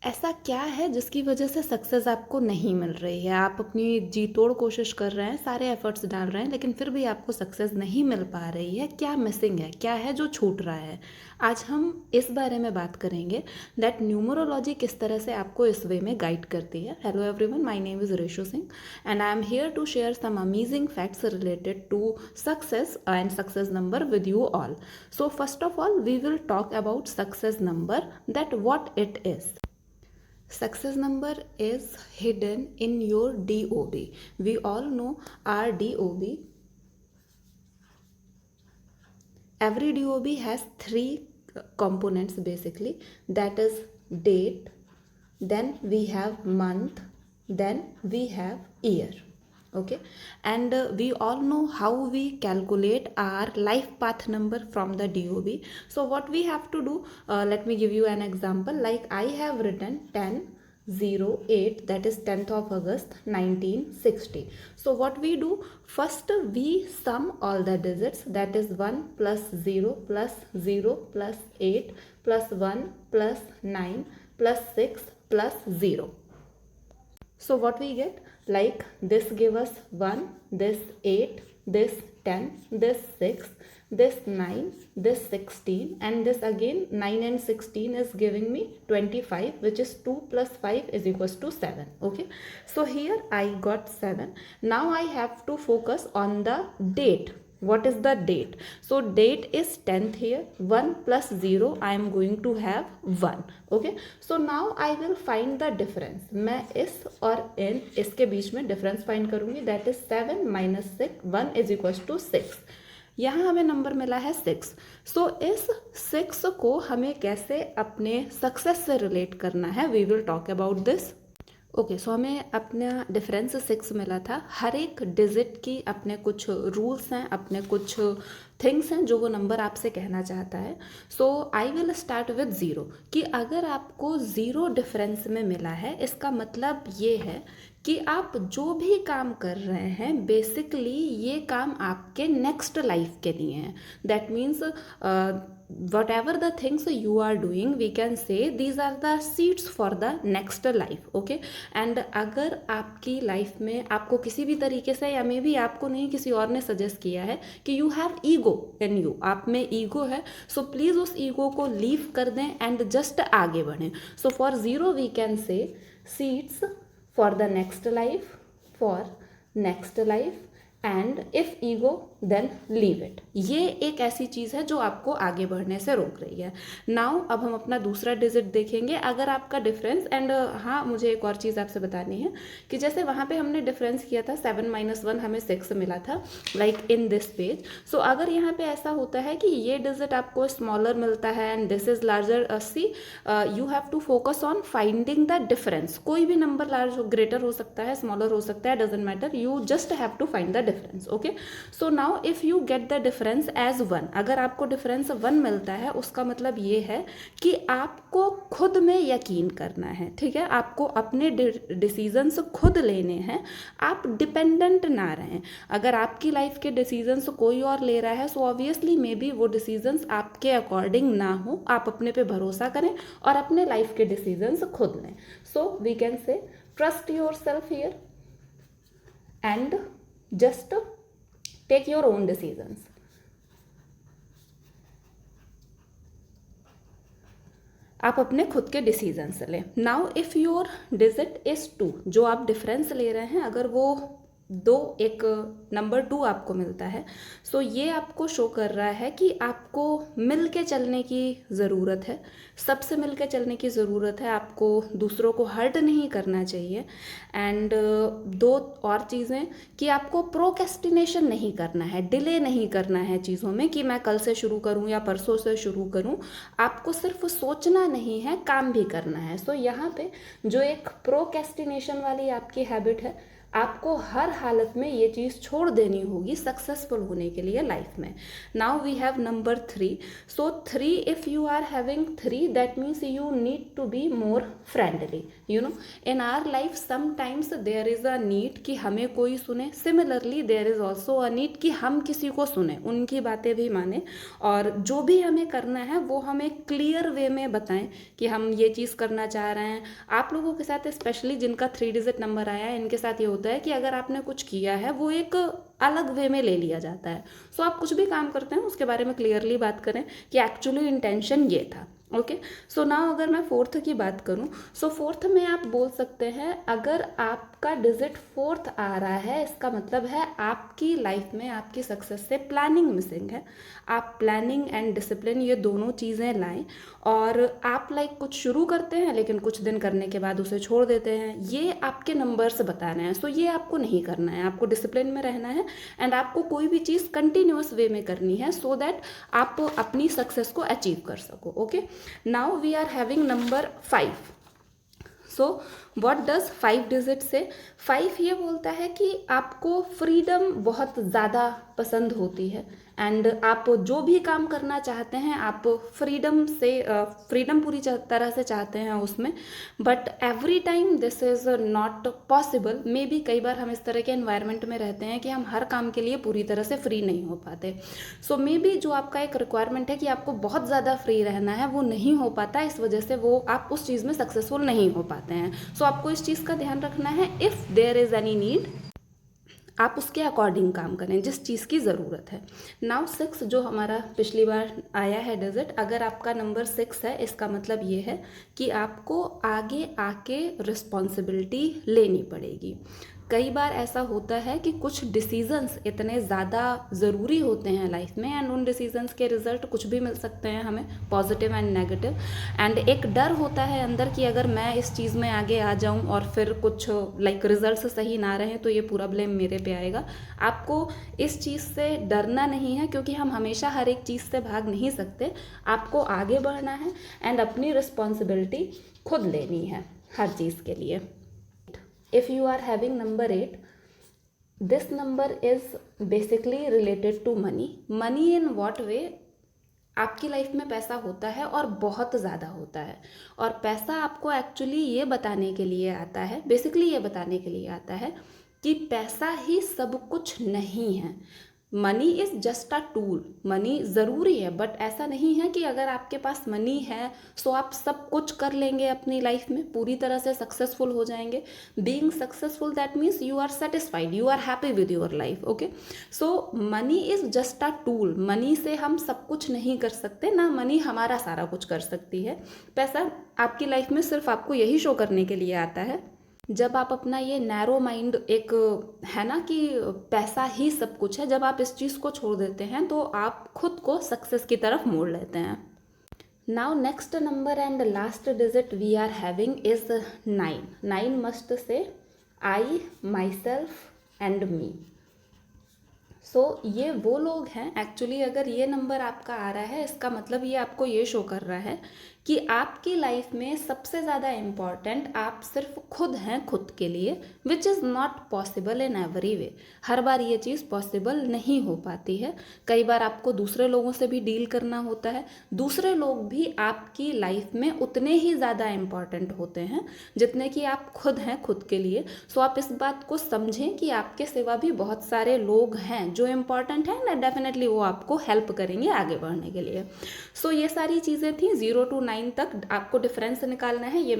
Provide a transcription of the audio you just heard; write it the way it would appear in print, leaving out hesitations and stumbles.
ऐसा क्या है जिसकी वजह से सक्सेस आपको नहीं मिल रही है? आप अपनी जी तोड़ कोशिश कर रहे हैं, सारे एफर्ट्स डाल रहे हैं, लेकिन फिर भी आपको सक्सेस नहीं मिल पा रही है। क्या मिसिंग है? क्या है जो छूट रहा है? आज हम इस बारे में बात करेंगे दैट न्यूमरोलॉजी किस तरह से आपको इस वे में गाइड करती है। Hello everyone, my name is रेशो Singh and I am here to share some amazing facts related to success and success number with you all. So first of all, we will talk about success number, that what it is. Success number is hidden in your DOB. We all know our DOB. Every DOB has three components basically. That is date, then we have month, then we have year. Okay, and we all know how we calculate our life path number from the DOB. So what we have to do, let me give you an example. Like I have written 1008, that is 10th of August 1960. So what we do, first we sum all the digits, that is 1 plus 0 plus 0 plus 8 plus 1 plus 9 plus 6 plus 0. So what we get, like this give us 1, this 8, this 10, this 6, this 9, this 16, and this again 9 and 16 is giving me 25, which is 2 plus 5 is equals to 7. Okay, so here I got 7. Now I have to focus on the date. What is the date? So date is 10th here. 1 plus 0 I am going to have 1. Okay, so now I will find the difference. मैं इस और इन इसके बीच में difference find करूंगी. That is 7 minus 6, 1 is equal to 6. यहाँ हमें number मिला है 6. सो इस 6 को हमें कैसे अपने सक्सेस से रिलेट करना है, we will talk about this. Okay, so हमें अपना डिफरेंस 6 मिला था. हर एक डिजिट की अपने कुछ रूल्स हैं, अपने कुछ थिंग्स हैं जो वो नंबर आपसे कहना चाहता है. सो आई विल स्टार्ट विद 0. कि अगर आपको 0 डिफरेंस में मिला है, इसका मतलब ये है कि आप जो भी काम कर रहे हैं बेसिकली ये काम आपके नेक्स्ट लाइफ के लिए हैं. That means whatever the things you are doing, we can say these are the seeds for the next life. Okay, and अगर आपकी लाइफ में आपको किसी भी तरीके से, या मे बी आपको नहीं किसी और ने सजेस्ट किया है कि you have ego in you, आप में ईगो है, सो प्लीज़ उस ईगो को लीव कर दें एंड जस्ट आगे बढ़ें. So for 0 we can say seeds for the next life, for next life, and if ego then leave it. ये एक ऐसी चीज़ है जो आपको आगे बढ़ने से रोक रही है. नाउ अब हम अपना दूसरा डिजिट देखेंगे. अगर आपका डिफरेंस, एंड हाँ मुझे एक और चीज़ आपसे बतानी है कि जैसे वहाँ पे हमने डिफरेंस किया था 7 माइनस 1 हमें 6 मिला था, लाइक इन दिस पेज. सो अगर यहाँ पे ऐसा होता है कि ये डिजिट आपको स्मॉलर मिलता है and this is larger, see you have to focus on finding the difference. कोई भी नंबर लार्ज ग्रेटर हो सकता है, स्मॉलर हो सकता है, doesn't matter, you just have to find the difference. Okay, so now if you get the difference as 1, अगर आपको डिफरेंस 1 मिलता है उसका मतलब ये है कि आपको खुद में यकीन करना है. ठीक है, आपको अपने डिसीजंस खुद लेने हैं, आप डिपेंडेंट ना रहें. अगर आपकी लाइफ के डिसीजंस कोई और ले रहा है सो ऑब्वियसली मे बी वो डिसीजंस आपके अकॉर्डिंग ना हो. आप अपने पे भरोसा करें और अपने लाइफ के डिसीजंस खुद लें. So we can say trust yourself here and just take your own decisions. आप अपने खुद के डिसीजंस लें. Now if your digit is 2, जो आप डिफरेंस ले रहे हैं, अगर वो 2 एक नंबर 2 आपको मिलता है, सो ये आपको शो कर रहा है कि आपको मिल के चलने की ज़रूरत है, सबसे मिल के चलने की ज़रूरत है, आपको दूसरों को हर्ट नहीं करना चाहिए. एंड 2 और चीज़ें कि आपको प्रोक्रेस्टिनेशन नहीं करना है, डिले नहीं करना है चीज़ों में कि मैं कल से शुरू करूं या परसों से शुरू करूं. आपको सिर्फ सोचना नहीं है, काम भी करना है. सो यहाँ पे जो एक प्रोक्रेस्टिनेशन वाली आपकी हैबिट है आपको हर हालत में ये चीज़ छोड़ देनी होगी सक्सेसफुल होने के लिए लाइफ में. Now we have number 3. So 3, if you are having 3, that means you need to be more friendly. You know, in our life sometimes there is a need कि हमें कोई सुने. Similarly there is also a need कि हम किसी को सुने, उनकी बातें भी माने, और जो भी हमें करना है वो हमें क्लियर वे में बताएं कि हम ये चीज़ करना चाह रहे हैं. आप लोगों के साथ स्पेशली जिनका 3 डिजिट नंबर आया है, इनके साथ ये होता है कि अगर आपने कुछ किया है वो एक अलग वे में ले लिया जाता है. सो आप कुछ भी काम करते हैं उसके बारे में क्लियरली बात करें कि एक्चुअली इंटेंशन ये था. ओके, सो नाउ अगर मैं फोर्थ की बात करूं, सो फोर्थ में आप बोल सकते हैं अगर आपका डिजिट फोर्थ आ रहा है, इसका मतलब है आपकी लाइफ में आपकी सक्सेस से प्लानिंग मिसिंग है. आप प्लानिंग एंड डिसिप्लिन ये दोनों चीज़ें लाएं, और आप लाइक कुछ शुरू करते हैं लेकिन कुछ दिन करने के बाद उसे छोड़ देते हैं. ये आपके नंबर्स बता रहे हैं. सो ये आपको नहीं करना है, आपको डिसिप्लिन में रहना है, एंड आपको कोई भी चीज़ कंटिन्यूअस वे में करनी है सो दैट आप अपनी सक्सेस को अचीव कर सको. Okay, now we are having number 5. So what does 5 digit say? 5 ये बोलता है कि आपको फ्रीडम बहुत ज़्यादा पसंद होती है, एंड आप जो भी काम करना चाहते हैं आप फ्रीडम पूरी तरह से चाहते हैं उसमें. But every time this is not possible. May be कई बार हम इस तरह के एनवायरनमेंट में रहते हैं कि हम हर काम के लिए पूरी तरह से फ्री नहीं हो पाते. सो मे बी जो आपका एक रिक्वायरमेंट है कि आपको बहुत ज़्यादा फ्री रहना है, वो नहीं हो पाता. इस वजह से वो आप उस चीज़ में सक्सेसफुल नहीं हो पाते हैं. सो आपको इस चीज़ का ध्यान रखना है. If there is any need, आप उसके अकॉर्डिंग काम करें जिस चीज़ की ज़रूरत है. नाउ 6 जो हमारा पिछली बार आया है डिजिट, अगर आपका नंबर 6 है, इसका मतलब ये है कि आपको आगे आके रिस्पॉन्सिबिलिटी लेनी पड़ेगी. कई बार ऐसा होता है कि कुछ डिसीजंस इतने ज़्यादा ज़रूरी होते हैं लाइफ में, एंड उन डिसीजंस के रिजल्ट कुछ भी मिल सकते हैं हमें, पॉजिटिव एंड नेगेटिव. एंड एक डर होता है अंदर कि अगर मैं इस चीज़ में आगे आ जाऊं और फिर कुछ लाइक रिजल्ट्स सही ना रहें तो ये पूरा ब्लेम मेरे पे आएगा. आपको इस चीज़ से डरना नहीं है, क्योंकि हम हमेशा हर एक चीज़ से भाग नहीं सकते. आपको आगे बढ़ना है एंड अपनी रिस्पॉन्सिबिलिटी खुद लेनी है हर चीज़ के लिए. If you are having number 8, this number is basically related to money. Money in what way? आपकी लाइफ में पैसा होता है और बहुत ज़्यादा होता है, और पैसा आपको एक्चुअली ये बताने के लिए आता है, बेसिकली ये बताने के लिए आता है कि पैसा ही सब कुछ नहीं है. Money is just a tool. Money ज़रूरी है, बट ऐसा नहीं है कि अगर आपके पास मनी है सो आप सब कुछ कर लेंगे अपनी लाइफ में, पूरी तरह से सक्सेसफुल हो जाएंगे. Being successful that means you are satisfied, you are happy with your life. Okay, so money is just a tool. Money से हम सब कुछ नहीं कर सकते, ना मनी हमारा सारा कुछ कर सकती है. पैसा आपकी लाइफ में सिर्फ आपको यही शो करने के लिए आता है. जब आप अपना ये नैरो माइंड एक है ना कि पैसा ही सब कुछ है, जब आप इस चीज़ को छोड़ देते हैं तो आप खुद को सक्सेस की तरफ मोड़ लेते हैं. Now next number and last digit we are having is 9. 9 must say I, my self and me. सो ये वो लोग हैं एक्चुअली, अगर ये नंबर आपका आ रहा है इसका मतलब ये आपको ये शो कर रहा है कि आपकी लाइफ में सबसे ज़्यादा इम्पॉर्टेंट आप सिर्फ खुद हैं खुद के लिए, which is not possible in every way. हर बार ये चीज़ पॉसिबल नहीं हो पाती है. कई बार आपको दूसरे लोगों से भी डील करना होता है. दूसरे लोग भी आपकी लाइफ में उतने ही ज़्यादा इम्पॉर्टेंट होते हैं जितने कि आप खुद हैं खुद के लिए. सो आप इस बात को समझें कि आपके सिवा भी बहुत सारे लोग हैं जो इम्पॉर्टेंट हैं, ना डेफिनेटली वो आपको हेल्प करेंगे आगे बढ़ने के लिए. सो ये सारी चीज़ें थी. 0 to 9 तक आपको डिफरेंस निकालना है. ये